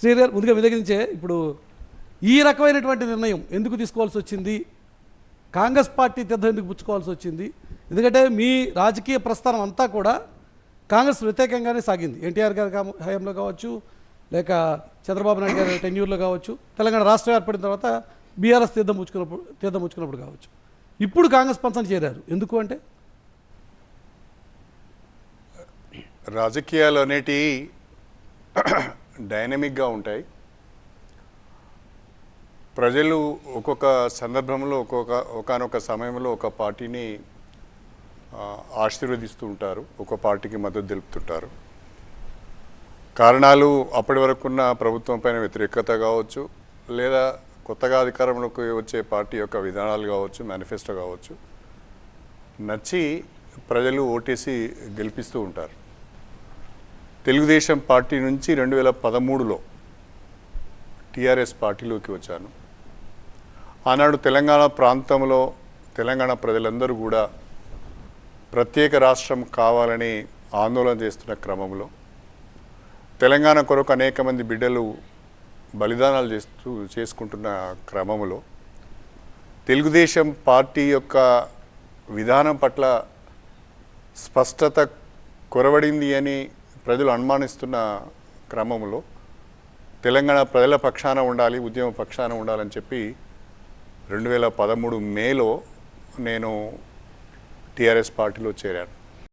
శ్రీగారు ముందుగా మీ దగ్గర నుంచే ఇప్పుడు ఈ రకమైనటువంటి నిర్ణయం ఎందుకు తీసుకోవాల్సి వచ్చింది, కాంగ్రెస్ పార్టీ తీర్థం ఎందుకు పుచ్చుకోవాల్సి వచ్చింది? ఎందుకంటే మీ రాజకీయ ప్రస్థానం అంతా కూడా కాంగ్రెస్ వ్యతిరేకంగానే సాగింది. ఎన్టీఆర్ గారి హయాంలో కావచ్చు, లేక చంద్రబాబు నాయుడు గారి టెన్యూర్లో కావచ్చు, తెలంగాణ రాష్ట్రం ఏర్పడిన తర్వాత బీఆర్ఎస్ తీర్థం పుచ్చుకున్నప్పుడు కావచ్చు. ఇప్పుడు కాంగ్రెస్ పంచం చేరారు, ఎందుకు అంటే రాజకీయాలు అనేటి డైనమిక్గా ఉంటాయి. ప్రజలు ఒక్కొక్క సందర్భంలో ఒకానొక సమయంలో ఒక పార్టీని ఆశీర్వదిస్తూ ఉంటారు, ఒక పార్టీకి మద్దతు తెలుపుతుంటారు. కారణాలు అప్పటి వరకున్న ప్రభుత్వం పైన వ్యతిరేకత కావచ్చు, లేదా కొత్తగా అధికారంలోకి వచ్చే పార్టీ యొక్క విధానాలు కావచ్చు, మేనిఫెస్టో కావచ్చు, నచ్చి ప్రజలు ఓటేసి గెలిపిస్తూ ఉంటారు. తెలుగుదేశం పార్టీ నుంచి 2013లో టీఆర్ఎస్ పార్టీలోకి వచ్చాను. ఆనాడు తెలంగాణ ప్రాంతంలో తెలంగాణ ప్రజలందరూ కూడా ప్రత్యేక రాష్ట్రం కావాలని ఆందోళన చేస్తున్న క్రమంలో, తెలంగాణ కొరకు అనేక మంది బిడ్డలు బలిదానాలు చేసుకుంటున్న క్రమంలో తెలుగుదేశం పార్టీ యొక్క విధానం పట్ల స్పష్టత కొరవడింది అని ప్రజలు అనుమానిస్తున్న క్రమంలో తెలంగాణ ప్రజల పక్షాన ఉండాలి, ఉద్యమ పక్షాన ఉండాలని చెప్పి 2013 మేలో నేను టీఆర్ఎస్ పార్టీలో చేరాను.